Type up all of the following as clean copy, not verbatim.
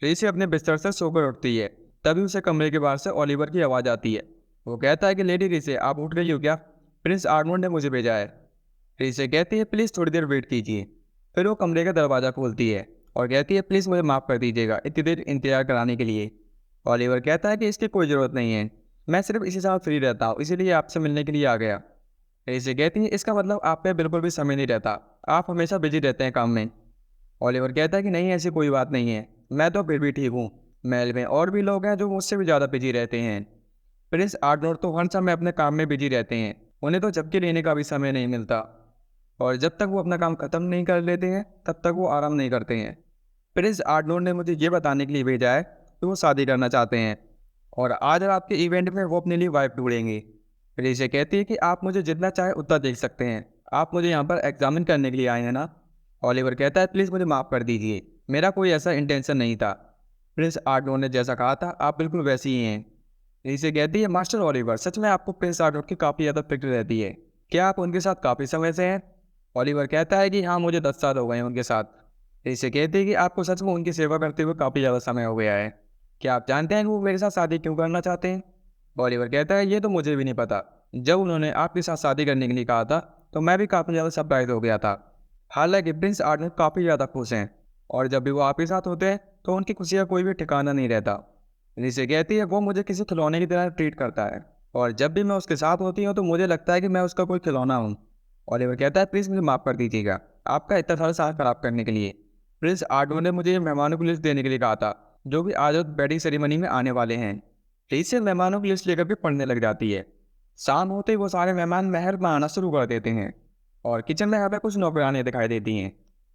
Tracy अपने बिस्तर से सोकर उठती है। तभी उसे कमरे के बाहर से ओलिवर की आवाज़ आती है। वो कहता है कि लेडी ट्रेसी, आप उठ गई हो क्या? प्रिंस आर्नोल्ड ने मुझे भेजा है। ट्रेसी कहती है, प्लीज़ थोड़ी देर वेट कीजिए। फिर वो कमरे का दरवाज़ा खोलती है और कहती है, प्लीज़ मुझे माफ़ कर दीजिएगा इतनी देर इंतजार कराने के लिए। ओलिवर कहता है कि इसकी कोई ज़रूरत नहीं है, मैं सिर्फ इसी साल फ्री रहता हूँ, इसीलिए आपसे मिलने के लिए आ गया। ट्रेसी कहती है, इसका मतलब आप पे बिल्कुल भी समय नहीं रहता, आप हमेशा बिजी रहते हैं काम में। ओलिवर कहता है कि नहीं, ऐसी कोई बात नहीं है, मैं तो फिर भी ठीक हूँ। महल में और भी लोग हैं जो मुझसे भी ज़्यादा बिजी रहते हैं। प्रिंस आर्नोल्ड तो हर समय अपने काम में बिजी रहते हैं, उन्हें तो झपकी लेने का भी समय नहीं मिलता। और जब तक वो अपना काम खत्म नहीं कर लेते हैं तब तक वो आराम नहीं करते हैं। प्रिंस आर्नोल्ड ने मुझे ये बताने के लिए भेजा है कि वो शादी करना चाहते हैं और आज रात के इवेंट में वो अपने लिए वाइफ ढूंढेंगे। प्रिंस कहती है कि आप मुझे जितना चाहे उतना देख सकते हैं, आप मुझे यहाँ पर एग्जामिन करने के लिए आए हैं ना। ओलिवर कहता है, प्लीज़ मुझे माफ़ कर दीजिए, मेरा कोई ऐसा इंटेंशन नहीं था। प्रिंस आर्नोल्ड ने जैसा कहा था आप बिल्कुल वैसे ही हैं। इसे कहती है, मास्टर ओलिवर, सच में आपको प्रिंस आर्नोल्ड की काफ़ी ज़्यादा फिक्र रहती है, क्या आप उनके साथ काफ़ी समय से हैं? ओलिवर कहता है कि हाँ, मुझे 10 साल हो गए हैं उनके साथ। इसे कहती है कि आपको सच में उनकी सेवा करते हुए काफ़ी ज़्यादा समय हो गया है, क्या आप जानते हैं कि वो मेरे साथ शादी क्यों करना चाहते हैं? ओलिवर कहता है, ये तो मुझे भी नहीं पता, जब उन्होंने आपके साथ शादी करने के लिए कहा था तो मैं भी काफ़ी ज़्यादा सरप्राइज हो गया था। हालांकि प्रिंस आर्नोल्ड काफ़ी ज़्यादा खुश हैं और जब भी वो आपके साथ होते हैं तो उनकी खुशी का कोई भी ठिकाना नहीं रहता। जिसे कहती है, वो मुझे किसी खिलौने की तरह ट्रीट करता है और जब भी मैं उसके साथ होती हूँ तो मुझे लगता है कि मैं उसका कोई खिलौना हूँ। ओलिवर कहता है, प्लीज़ मुझे माफ़ कर दीजिएगा आपका इतना सारा साथ खराब करने के लिए। प्रिंस आर्नोल्ड ने मुझे मेहमानों की लिस्ट देने के लिए कहा था जो भी आज वेडिंग सेरेमनी में आने वाले हैं। ट्रेसी मेहमानों की लिस्ट लेकर के पढ़ने लग जाती है। शाम होते ही वो सारे मेहमान महल में आना शुरू कर देते हैं और किचन में हमें कुछ नौकरानियाँ दिखाई देती हैं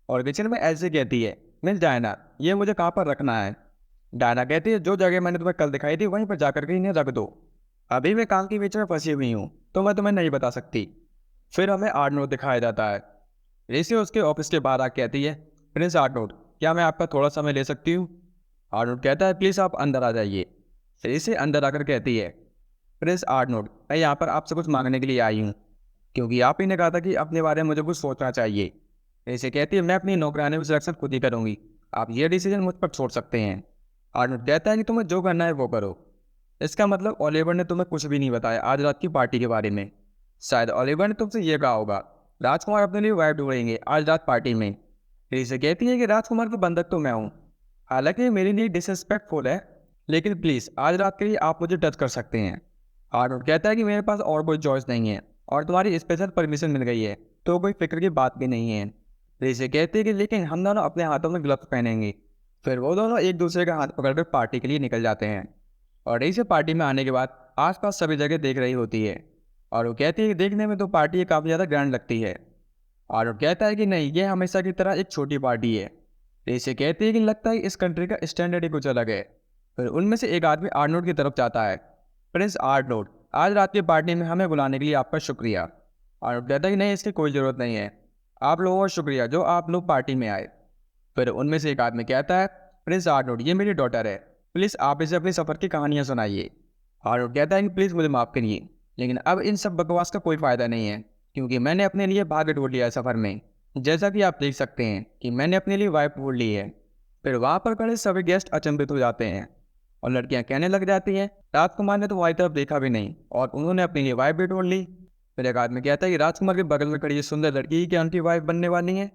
और किचन में ऐसे कहती है, मिस डायना, ये मुझे कहाँ पर रखना है? डायना कहती है, जो जगह मैंने तुम्हें कल दिखाई थी वहीं पर जाकर के इन्हें रख दो। अभी मैं काम के बीच में फंसी हुई हूँ तो मैं तुम्हें नहीं बता सकती। फिर हमें आर्नोल्ड दिखाया जाता है। रेसी उसके ऑफिस के बाहर आके कहती है, प्रिंस आर्नोल्ड, क्या मैं आपका थोड़ा समय ले सकती हूँ? आर्नोल्ड कहता है, प्लीज़ आप अंदर आ जाइए। रेसी अंदर आकर कहती है, प्रिंस आर्नोल्ड, मैं यहाँ पर आपसे कुछ मांगने के लिए आई हूँ क्योंकि आप ही ने कहा था कि अपने बारे में मुझे कुछ सोचना चाहिए। रेसी कहती है, मैं अपनी नौकरानी की सिलेक्शन खुद ही करूँगी, आप ये डिसीजन मुझ पर छोड़ सकते हैं। आर्नोल्ड कहता है कि तुम्हें जो करना है वो करो। इसका मतलब ओलिवर ने तुम्हें कुछ भी नहीं बताया आज रात की पार्टी के बारे में। शायद ओलिवर ने तुमसे ये कहा होगा, राजकुमार अपने लिए वाइफ ढूंढेंगे आज रात पार्टी में। ट्रेसी कहती है कि राजकुमार का बंधक तो मैं हूँ, हालांकि ये मेरे लिए डिसरिस्पेक्टफुल है, लेकिन प्लीज़ आज रात के लिए आप मुझे टच कर सकते हैं। आर्नोल्ड कहता है कि मेरे पास और कोई चॉइस नहीं है और तुम्हारी स्पेशल परमिशन मिल गई है तो कोई फिक्र की बात भी नहीं है। ट्रेसी कहती है कि लेकिन हम दोनों अपने हाथों में ग्लव्स पहनेंगे। फिर वो दोनों एक दूसरे का हाथ पकड़कर पार्टी के लिए निकल जाते हैं और इसे पार्टी में आने के बाद आसपास सभी जगह देख रही होती है और वो कहती है कि देखने में तो पार्टी काफ़ी ज़्यादा ग्रैंड लगती है। और वो कहता है कि नहीं, ये हमेशा की तरह एक छोटी पार्टी है। इसे कहती है कि लगता है इस कंट्री का स्टैंडर्ड ही कुछ अलग है। फिर उनमें से एक आदमी आर्नोल्ड की तरफ जाता है। प्रिंस आर्नोल्ड, आज रात की पार्टी में हमें बुलाने के लिए आपका शुक्रिया। आर्नोल्ड कहता है कि नहीं, इसकी कोई ज़रूरत नहीं है, आप लोगों का शुक्रिया जो आप लोग पार्टी में आए। फिर उनमें से एक आदमी कहता है, प्रिंस आर्नोल्ड, ये मेरी डॉटर है, प्लीज़ आप इसे अपनी सफ़र की कहानियाँ सुनाइए। आर्नोल्ड कहता है कि प्लीज़ मुझे माफ़ करिए, लेकिन अब इन सब बकवास का कोई फ़ायदा नहीं है क्योंकि मैंने अपने लिए भाग्य ढूंढ लिया है सफ़र में। जैसा कि आप देख सकते हैं कि मैंने अपने लिए वाइफ ढूंढ ली है। फिर वहाँ पर खड़े सभी गेस्ट अचंभित हो जाते हैं और लड़कियाँ कहने लग जाती हैं, राजकुमार ने तो हमारी तरफ देखा भी नहीं और उन्होंने अपने लिए वाइफ भी ढूंढ ली। फिर एक आदमी कहता है कि राजकुमार के बगल में खड़ी ये सुंदर लड़की ही क्या उनकी वाइफ बनने वाली है?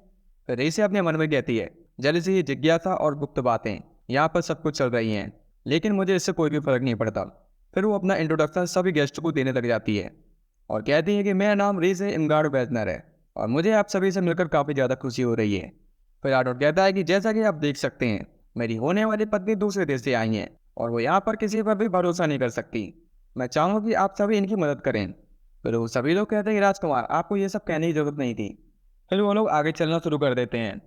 फिर रेसी अपने मन में कहती है, जल्दी से ये जिज्ञासा और गुप्त बातें यहाँ पर सब कुछ चल रही हैं, लेकिन मुझे इससे कोई भी फर्क नहीं पड़ता। फिर वो अपना इंट्रोडक्शन सभी गेस्ट को देने लग जाती है और कहती है कि मेरा नाम रीस इमगार्ड वेजनर है और मुझे आप सभी से मिलकर काफ़ी ज़्यादा खुशी हो रही है। फिर आर्नोल्ड कहता है कि जैसा कि आप देख सकते हैं, मेरी होने वाली पत्नी दूसरे देश से आई हैं और वो यहाँ पर किसी पर भी भरोसा नहीं कर सकती। मैं चाहूँगा कि आप सभी इनकी मदद करें। फिर वो सभी लोग कहते हैं कि राजकुमार, आपको ये सब कहने की जरूरत नहीं थी। फिर वो लोग आगे चलना शुरू कर देते हैं।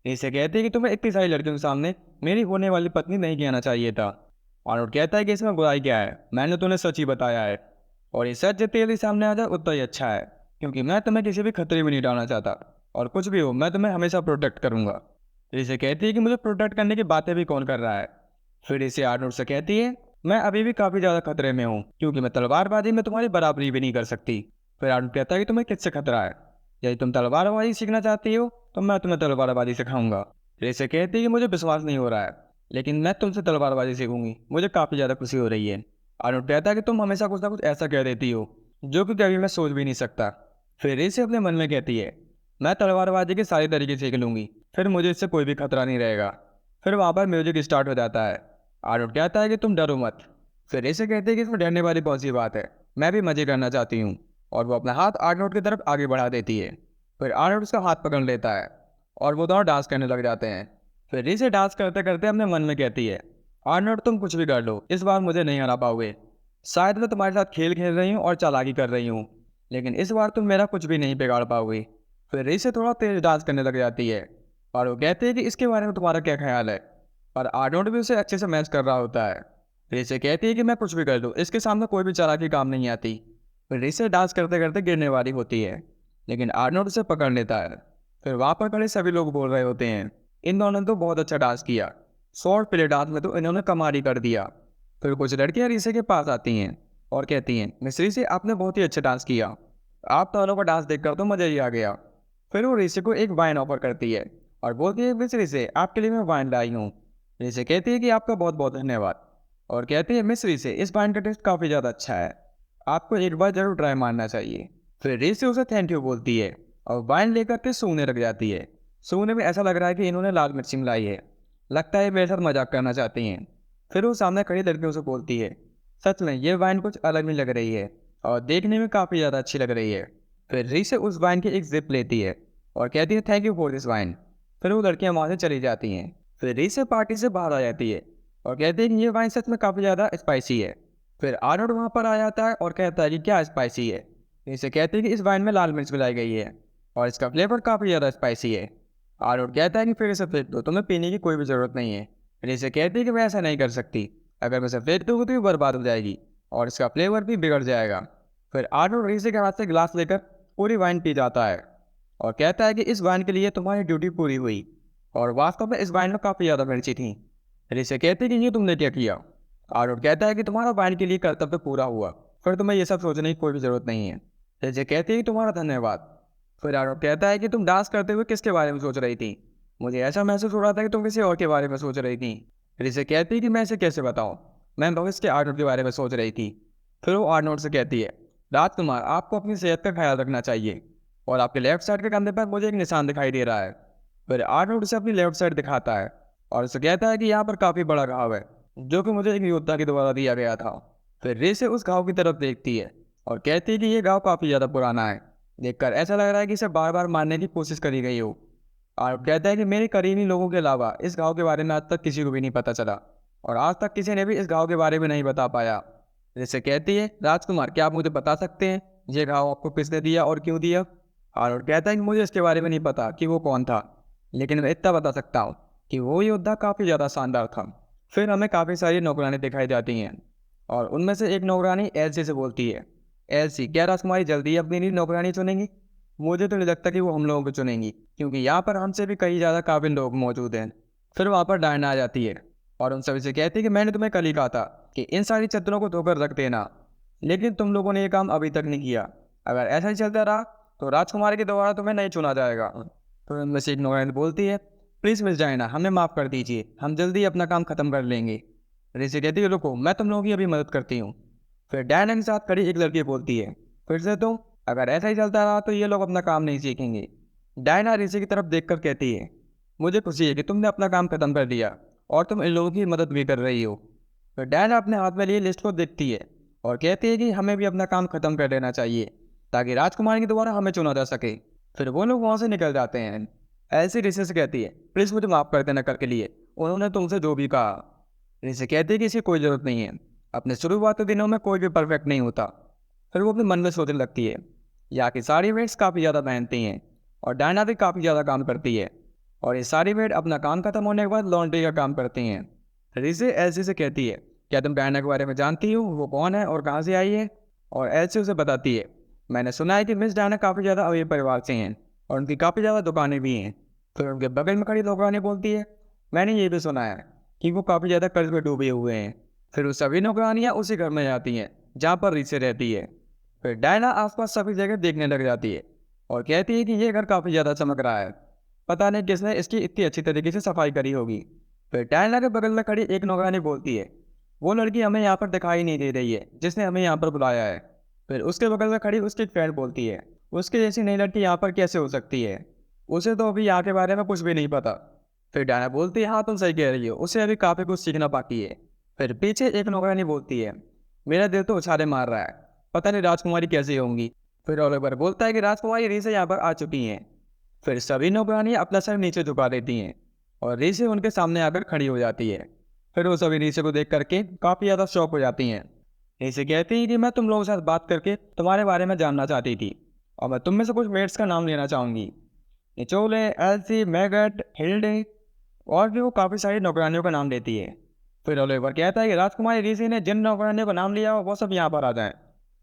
इसे कहते हैं कि तुम्हें इतनी सारी लड़कियों के सामने मेरी होने वाली पत्नी नहीं कहना चाहिए था। आर्नोल्ड कहता है कि इसमें बुराई क्या है, मैंने तुम्हें सच ही बताया है और ये सच जितनी जल्दी सामने आ जाए उतना ही अच्छा है क्योंकि मैं तुम्हें किसी भी खतरे में नहीं डालना चाहता और कुछ भी हो मैं तुम्हें हमेशा प्रोटेक्ट करूंगा। इसे कहती है कि मुझे प्रोटेक्ट करने की बातें भी कौन कर रहा है? फिर इसे आर्नोल्ड से कहती है, मैं अभी भी काफ़ी ज़्यादा खतरे में हूँ क्योंकि मैं तलवारबाजी में तुम्हारी बराबरी भी नहीं कर सकती। फिर आर्नोल्ड कहता है कि तुम्हें किससे खतरा है? यदि तुम तलवारबाजी सीखना चाहती हो तो मैं तुम्हें तलवारबाजी सिखाऊंगा। इसे कहती है कि मुझे विश्वास नहीं हो रहा है, लेकिन मैं तुमसे तलवारबाजी सीखूंगी, मुझे काफ़ी ज़्यादा खुशी हो रही है। आर्नोल्ड कहता है कि तुम हमेशा कुछ ना कुछ ऐसा कह देती हो जो कि कभी मैं सोच भी नहीं सकता। फिर रेसे अपने मन में कहती है, मैं तलवारबाजी के सारे तरीके सीख लूंगी, फिर मुझे इससे कोई भी खतरा नहीं रहेगा। फिर वहाँ पर म्यूजिक स्टार्ट हो जाता है। आर्नोल्ड कहता है कि तुम डरो मत। फिर रेसे कहते हैं कि इसमें डरने वाली कौन सी बात है, मैं भी मजे करना चाहती हूँ। और वो अपना हाथ आर्नोल्ड की तरफ आगे बढ़ा देती है। फिर आर्नोल्ड उसका हाथ पकड़ लेता है और वो दोनों डांस करने लग जाते हैं। फिर रेसे डांस करते करते अपने मन में कहती है, आर्नोल्ड तुम कुछ भी कर लो, इस बार मुझे नहीं हरा पाओगे। शायद मैं तुम्हारे साथ खेल खेल रही हूँ और चालाकी कर रही हूँ, लेकिन इस बार तुम मेरा कुछ भी नहीं बिगाड़ पाओगे। फिर रेसे थोड़ा तेज डांस करने लग जाती है और वो कहते हैं कि इसके बारे में तुम्हारा क्या ख्याल है। पर आर्नोल्ड भी उसे अच्छे से मैच कर रहा होता है। रेसे कहती है कि मैं कुछ भी कर लूँ, इसके सामने कोई भी चालाकी काम नहीं आती। फिर रेसे डांस करते करते गिरने वाली होती है, लेकिन आर्नोल्ड उसे पकड़ लेता है। फिर वहाँ पर खड़े सभी लोग बोल रहे होते हैं, इन दोनों ने तो बहुत अच्छा डांस किया, शॉर्ट प्ले डांस में तो इन्होंने कमाल ही कर दिया। फिर कुछ लड़कियां रीसे के पास आती हैं और कहती हैं, मिस रीसे आपने बहुत ही अच्छा डांस किया, आप दोनों का डांस देखकर तो मजा ही आ गया। फिर वो रीसे को एक वाइन ऑफर करती है और बोलती है, मिस रीसे आपके लिए मैं वाइन लाई हूँ। रीसे कहती है कि आपका बहुत बहुत धन्यवाद और कहती है, मिस रीसे इस वाइन का टेस्ट काफ़ी ज़्यादा अच्छा है, आपको एक बार जरूर ट्राई मारना चाहिए। फिर रीसे उसे थैंक यू बोलती है और वाइन लेकर के सूंघने लग जाती है। सूंघने में ऐसा लग रहा है कि इन्होंने लाल मिर्ची मिलाई है, लगता है मेरे साथ मजाक करना चाहती हैं। फिर वो सामने खड़ी लड़कियों से बोलती है, सच में ये वाइन कुछ अलग ही लग रही है और देखने में काफ़ी ज़्यादा अच्छी लग रही है। फिर रीसे उस वाइन की एक जिप लेती है और कहती है, thank you for this wine. फिर वो लड़कियां वहाँ से चली जाती हैं। फिर रीसे पार्टी से बाहर आ जाती है और कहती है कि ये वाइन सच में काफ़ी ज़्यादा स्पाइसी है। फिर आर्नोल्ड वहाँ पर आ जाता है और कहता है कि क्या स्पाइसी है। रीसे कहती है कि इस वाइन में लाल मिर्च मिलाई गई है और इसका फ्लेवर काफ़ी ज़्यादा स्पाइसी है। आर्नोल्ड कहता है कि फिर इसे फेंक दो, तुम्हें पीने की कोई भी ज़रूरत नहीं है। रीसे कहती है कि मैं ऐसा नहीं कर सकती, अगर मैं इसे फेंक दूँगी तो ये बर्बाद हो जाएगी और इसका फ्लेवर भी बिगड़ जाएगा। फिर आर्नोल्ड रीसे के हाथ से गिलास लेकर पूरी वाइन पी जाता है और कहता है कि इस वाइन के लिए तुम्हारी ड्यूटी पूरी हुई और वास्तव में इस वाइन में काफ़ी ज़्यादा मिर्ची थी। रीसे कहती है कि ये तुमने क्या किया। आर्नोल्ड कहता है कि तुम्हारा वाइन के लिए कर्तव्य पूरा हुआ, फिर तुम्हें ये सब सोचने की कोई भी ज़रूरत नहीं है। रीसे कहती है कि तुम्हारा धन्यवाद। फिर आर्नोल्ड कहता है कि तुम डांस करते हुए किसके बारे में सोच रही थी, मुझे ऐसा महसूस हो रहा था कि तुम किसी और के बारे में सोच रही थी। रीसे कहती है कि मैं इसे कैसे बताऊं, मैं भविष्य के आर्नोल्ड के बारे में सोच रही थी। फिर वो आर्नोल्ड से कहती है, राजकुमार आपको अपनी सेहत का ख्याल रखना चाहिए और आपके लेफ्ट साइड के कंधे पर मुझे एक निशान दिखाई दे रहा है। फिर आर्नोल्ड उसे अपनी लेफ्ट साइड दिखाता है और उसे कहता है कि यहाँ पर काफ़ी बड़ा घाव है जो कि मुझे एक योद्धा के द्वारा दिया गया था। फिर रेसे उस घाव की तरफ देखती है और कहती है कि ये घाव काफ़ी ज़्यादा पुराना है, देखकर ऐसा लग रहा है कि इसे बार बार मारने की कोशिश करी गई हो। और कहता है कि मेरे करीबी लोगों के अलावा इस घाव के बारे में आज तक किसी को भी नहीं पता चला और आज तक किसी ने भी इस घाव के बारे में नहीं बता पाया। जैसे कहती है, राजकुमार क्या आप मुझे बता सकते हैं ये घाव आपको किसने दिया और क्यों दिया। और कहता है कि मुझे इसके बारे में नहीं पता कि वो कौन था, लेकिन मैं इतना बता सकता हूँ कि वो योद्धा काफ़ी ज़्यादा शानदार था। फिर हमें काफ़ी सारी नौकरानी दिखाई जाती हैं और उनमें से एक नौकरानी एलसी से बोलती है, एलसी क्या राजकुमारी जल्दी अपनी नई नौकरानी चुनेंगी। मुझे तो नहीं लगता कि वो हम लोगों को चुनेंगी, क्योंकि यहाँ पर हमसे भी कई ज़्यादा काबिल लोग मौजूद हैं। फिर वहाँ पर डायना आ जाती है और उन सभी से कहती है कि मैंने तुम्हें कल ही कहा था कि इन सारी चद्दरों को धोकर रख देना, लेकिन तुम लोगों ने ये काम अभी तक नहीं किया। अगर ऐसा ही चलता रहा तो राजकुमारी के द्वारा तुम्हें नहीं चुना जाएगा। तो उनमें से एक नौकरानी बोलती है, प्लीज़ मिस डायना हमें माफ़ कर दीजिए, हम जल्दी अपना काम ख़त्म कर लेंगे। ऋषि कहती है, रुको मैं तुम लोगों की अभी मदद करती हूँ। फिर डायना के साथ खड़ी एक लड़की बोलती है, फिर से तुम, अगर ऐसा ही चलता रहा तो ये लोग अपना काम नहीं सीखेंगे। डायना ऋषि की तरफ देखकर कहती है, मुझे खुशी है कि तुमने अपना काम खत्म कर दिया और तुम इन लोगों की मदद भी कर रही हो। फिर डायना अपने हाथ में लिए लिस्ट को देखती है और कहती है कि हमें भी अपना काम खत्म कर देना चाहिए ताकि राजकुमार के द्वारा हमें चुना जा सके। फिर वो लोग वहाँ से निकल जाते हैं। ऐसी ऋषि से कहती है, प्लीज़ मुझे माफ़ कर देना कल के लिए, उन्होंने तुमसे जो भी कहा। ऋषि कहती है कि इसकी कोई ज़रूरत नहीं है, अपने शुरुआती दिनों में कोई भी परफेक्ट नहीं होता। फिर वो अपने मन में सोचने लगती है, यहाँ की सारी मेड्स काफ़ी ज़्यादा मेहनती हैं और डायना भी काफ़ी ज़्यादा काम करती है और ये सारी मेड अपना काम खत्म होने के बाद लॉन्ड्री का काम करती हैं। ऋषि एलसी से कहती है, क्या तुम डायना के बारे में जानती हो, वो कौन है और कहाँ से आई है। और एलसी उसे बताती है, मैंने सुना है कि मिस डायना काफ़ी ज़्यादा अमीर परिवार से हैं और उनकी काफ़ी ज़्यादा दुकानें भी हैं। फिर उनके बगल में खड़ी नौकरानी बोलती है, मैंने ये भी सुना है कि वो काफ़ी ज़्यादा कर्ज में डूबे हुए हैं। फिर वो सभी नौकरानियाँ उसी घर में जाती हैं जहाँ पर ऋषि रहती है। फिर डायना आसपास सभी जगह देखने लग जाती है और कहती है कि ये घर काफ़ी ज़्यादा चमक रहा है, पता नहीं किसने इसकी इतनी अच्छी तरीके से सफाई करी होगी। फिर डायना के बगल में खड़ी एक नौकरानी बोलती है, वो लड़की हमें यहाँ पर दिखाई नहीं दे रही है जिसने हमें यहाँ पर बुलाया है। फिर उसके बगल में खड़ी उसकी एक फ्रेंड बोलती है, उसके जैसी नई लड़की यहाँ पर कैसे हो सकती है, उसे तो अभी यहाँ के बारे में कुछ भी नहीं पता। फिर डायना बोलती है, हाँ तुम सही कह रही हो, उसे अभी काफ़ी कुछ सीखना बाकी है। फिर पीछे एक नौकरानी बोलती है, मेरा दिल तो उछाले मार रहा है, पता नहीं राजकुमारी कैसी होंगी। फिर ओलिवर बोलता है कि राजकुमारी रीसे यहाँ पर आ चुकी हैं। फिर सभी नौकरानियाँ अपना सर नीचे झुका देती हैं और रीसे उनके सामने आकर खड़ी हो जाती है। फिर वो सभी रीसे को देख करके काफ़ी ज़्यादा शॉक हो जाती हैं। रीसे कहती है कि मैं तुम लोगों के साथ बात करके तुम्हारे बारे में जानना चाहती थी और मैं तुम में से कुछ मेट्स का नाम लेना चाहूँगी, निचोले, एल्सी, मैगट, हिल्डे और भी वो काफ़ी सारी नौकरानियों का नाम लेती है। फिर ओलिवर कहता है कि राजकुमारी रीसे ने जिन नौकरानियों का नाम लिया हो वो सब यहाँ पर आ जाएं।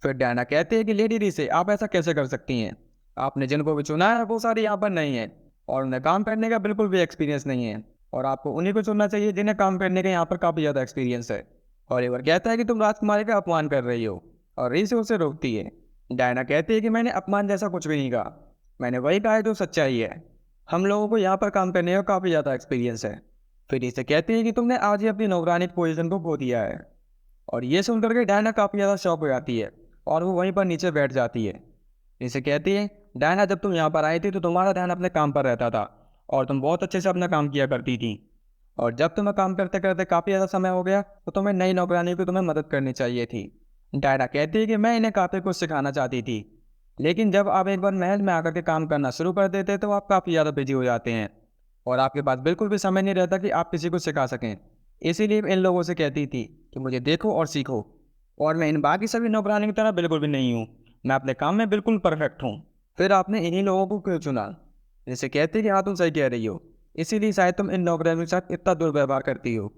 फिर डायना कहती है कि लेडी रीसे आप ऐसा कैसे कर सकती हैं, आपने जिनको भी चुना है वो सारी यहाँ पर नहीं है और उन्हें काम करने का बिल्कुल भी एक्सपीरियंस नहीं है और आपको उन्हीं को चुनना चाहिए जिन्हें काम करने का यहाँ पर काफ़ी ज़्यादा एक्सपीरियंस है। ओलिवर कहता है कि तुम राजकुमारी का अपमान कर रही हो और रीसे उसे रोकती है। डायना कहती है कि मैंने अपमान जैसा कुछ भी नहीं कहा, मैंने वही कहा है जो सच्चाई है, हम लोगों को यहाँ पर काम करने का काफ़ी ज़्यादा एक्सपीरियंस है। फिर रीसे कहती है कि तुमने आज ही अपनी नौकरानी की पोजीशन को खो दिया है और ये सुनकर के डायना काफ़ी ज़्यादा शॉक हो जाती है और वो वहीं पर नीचे बैठ जाती है। रीसे कहती है, डायना जब तुम यहाँ पर आई थी तो तुम्हारा ध्यान अपने काम पर रहता था और तुम बहुत अच्छे से अपना काम किया करती थी और जब तुम्हें काम करते करते काफ़ी ज़्यादा समय हो गया तो तुम्हें नई नौकरानी को तुम्हें मदद करनी चाहिए थी। डायना कहती है कि मैं इन्हें काफ़ी कुछ सिखाना चाहती थी, लेकिन जब आप एक बार महल में आकर के काम करना शुरू कर देते तो आप काफ़ी ज़्यादा बिजी हो जाते हैं और आपके पास बिल्कुल भी समय नहीं रहता कि आप किसी को सिखा सकें। इसीलिए इन लोगों से कहती थी कि मुझे देखो और सीखो और मैं इन बाकी सभी नौकरानी की तरह बिल्कुल भी नहीं हूँ, मैं अपने काम में बिल्कुल परफेक्ट हूँ। फिर आपने इन्हीं लोगों को क्यों चुना? जैसे कहती कि हाँ तुम सही कह रही हो, इसीलिए शायद तुम इन नौकरानियों के साथ इतना दुर्व्यवहार करती हो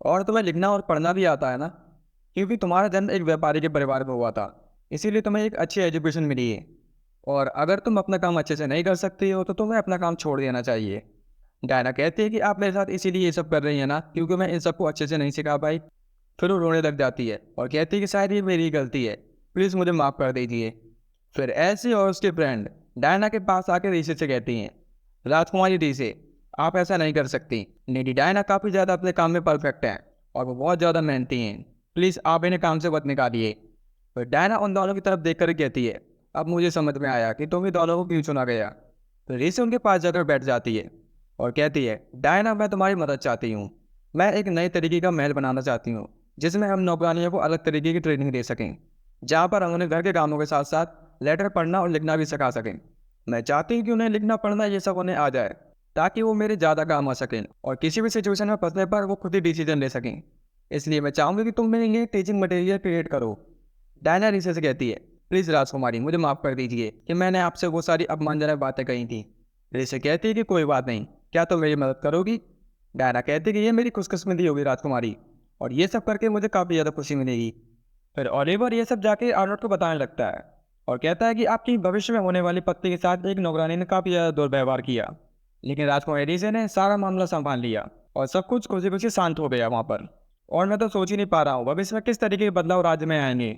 और तुम्हें लिखना और पढ़ना भी आता है ना, क्योंकि तुम्हारा जन्म एक व्यापारी के परिवार में हुआ था, इसीलिए तुम्हें एक अच्छी एजुकेशन मिली है और अगर तुम अपना काम अच्छे से नहीं कर सकती हो तो तुम्हें अपना काम छोड़ देना चाहिए। डायना कहती है कि आप मेरे साथ इसीलिए ये सब कर रही हैं ना क्योंकि मैं इन सबको अच्छे से नहीं सिखा पाई। फिर वो रोने लग जाती है और कहती है कि शायद ये मेरी गलती है, प्लीज़ मुझे माफ़ कर दीजिए। फिर ऐसी और उसके फ्रेंड डायना के पास आकर रीसे से कहती हैं, राजकुमारी रीसे आप ऐसा नहीं कर सकती, लेडी डायना काफ़ी ज़्यादा अपने काम में परफेक्ट हैं और वो बहुत ज़्यादा मेहनती हैं, प्लीज़ आप इन्हें काम से मत निकालिए। फिर डायना उन दोनों की तरफ देख कर कहती है, अब मुझे समझ में आया कि तुम ही दोनों को क्यों चुना गया। फिर रीसे उनके पास जाकर बैठ जाती है और कहती है, डायना मैं तुम्हारी मदद चाहती हूँ, मैं एक नए तरीके का महल बनाना चाहती हूँ जिसमें हम नौकरानियों को अलग तरीके की ट्रेनिंग दे सकें, जहाँ पर हम उन्हें घर के कामों के साथ साथ लेटर पढ़ना और लिखना भी सिखा सकें। मैं चाहती हूँ कि उन्हें लिखना पढ़ना ये सब उन्हें आ जाए ताकि वो मेरे ज़्यादा काम आ सकें और किसी भी सिचुएशन में फंसने पर वो खुद ही डिसीजन ले सकें। इसलिए मैं चाहूँगी कि तुम मेरे लिए टीचिंग मटेरियल क्रिएट करो। डायना रीसे से कहती है, प्लीज़ राजकुमारी मुझे माफ़ कर दीजिए कि मैंने आपसे वो सारी अपमानजनक बातें कही थी। रीसे कहती है कि कोई बात नहीं, क्या तुम मेरी मदद करोगी? डायना कहती है कि ये मेरी खुशकिस्मती होगी राजकुमारी और ये सब करके मुझे काफ़ी ज़्यादा खुशी मिलेगी। फिर ओलिवर ये सब जाके आर्नोल्ड को बताने लगता है और कहता है कि आपकी भविष्य में होने वाली पत्नी के साथ एक नौकरानी ने काफ़ी ज़्यादा दुर्व्यवहार किया, लेकिन राजकुमारी रीसे ने सारा मामला संभाल लिया और सब कुछ खुशी खुशी शांत हो गया वहाँ पर। और मैं तो सोच ही नहीं पा रहा हूँ भविष्य में किस तरीके के बदलाव राज्य में आएंगे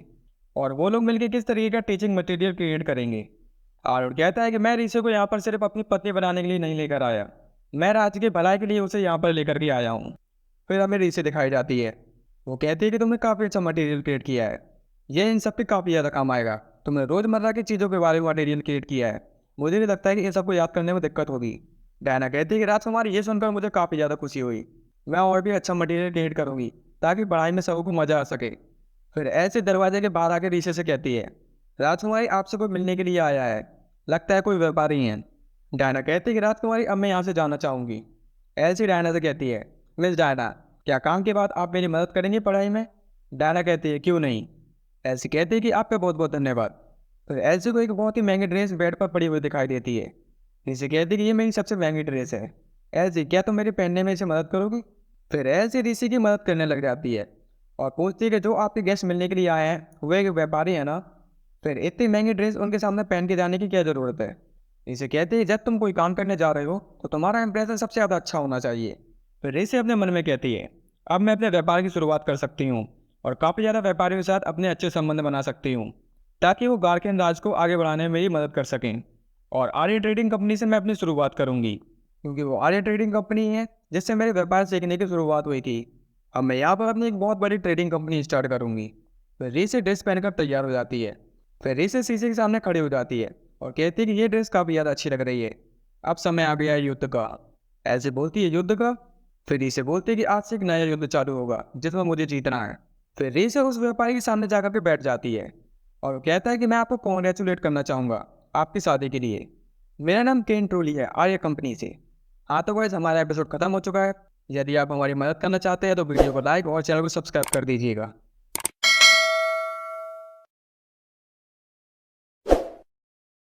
और वो लोग मिलकर किस तरीके का टीचिंग मटेरियल क्रिएट करेंगे। आर्नोल्ड कहता है कि मैं रीसे को यहाँ पर सिर्फ अपनी पत्नी बनाने के लिए नहीं लेकर आया, मैं राज्य की भलाई के लिए उसे यहाँ पर लेकर के आया हूँ। फिर हमें रीसे दिखाई जाती है, वो कहती है कि तुमने काफ़ी अच्छा मटेरियल क्रिएट किया है, ये इन सब पे काफ़ी ज़्यादा काम आएगा, तुमने रोज़मर्रा की चीज़ों के बारे में मटेरियल क्रिएट किया है, मुझे नहीं लगता है कि इन सबको याद करने में दिक्कत होगी। डायना कहती है कि राजकुमारी ये सुनकर मुझे काफ़ी ज़्यादा खुशी हुई, मैं और भी अच्छा मटेरियल क्रिएट करूँगी ताकि पढ़ाई में सबको मज़ा आ सके। फिर ऐसे दरवाजे के बाहर आके रीसे से कहती है, राजकुमारी आपसे कोई मिलने के लिए आया है, लगता है कोई व्यापारी है। डायना कहती है कि राजकुमारी अब मैं यहाँ से जाना चाहूँगी। ऐसी डायना से कहती है, मिस डायना क्या काम के बाद आप मेरी मदद करेंगी पढ़ाई में? डायना कहती है, क्यों नहीं। ऐसी कहती है कि आपका बहुत बहुत धन्यवाद। फिर ऐसी को एक बहुत ही महंगी ड्रेस बेड पर पड़ी हुई दिखाई देती है। ऋषि कहती है कि ये मेरी सबसे महंगी ड्रेस है, ऐसी क्या तुम मेरे पहनने में इसे मदद करोगी? फिर ऐसी ऋषि की मदद करने लग जाती है और पूछती है कि जो आपके गेस्ट मिलने के लिए आए हैं वो एक व्यापारी है ना, फिर इतनी महंगी ड्रेस उनके सामने पहन के जाने की क्या ज़रूरत है। ऋषि कहती है जब तुम कोई काम करने जा रहे हो तो तुम्हारा इंप्रेशन सबसे ज़्यादा अच्छा होना चाहिए। फिर ऋषि अपने मन में कहती है, अब मैं अपने व्यापार की शुरुआत कर सकती हूँ और काफ़ी ज़्यादा व्यापारियों के साथ अपने अच्छे संबंध बना सकती हूँ ताकि वो गार्कियन राज को आगे बढ़ाने में मेरी मदद कर सकें। और आर्य ट्रेडिंग कंपनी से मैं अपनी शुरुआत करूँगी क्योंकि वो आर्य ट्रेडिंग कंपनी है जिससे मेरे व्यापार सीखने की शुरुआत हुई थी। अब मैं यहाँ पर अपनी एक बहुत बड़ी ट्रेडिंग कंपनी स्टार्ट करूँगी। फिर रीसे ड्रेस पहनकर तैयार हो जाती है। फिर रीसे शीशे के सामने खड़ी हो जाती है और कहती है कि ये ड्रेस काफ़ी ज़्यादा अच्छी लग रही है। अब समय आ गया है युद्ध का। ऐसे बोलती है युद्ध का। फिर रीसे बोलती है कि आज से एक नया युद्ध चालू होगा जिसमें मुझे जीतना है। फिर रीसे उस व्यापारी के सामने जाकर के बैठ जाती है और वो कहता है कि मैं आपको कॉन्ग्रेचुलेट करना चाहूँगा आपकी शादी के लिए। मेरा नाम केन ट्रोली है, आर्य कंपनी से। हाँ तो गाइस, हमारा एपिसोड खत्म हो चुका है। यदि आप हमारी मदद करना चाहते हैं तो वीडियो को लाइक और चैनल को सब्सक्राइब कर दीजिएगा।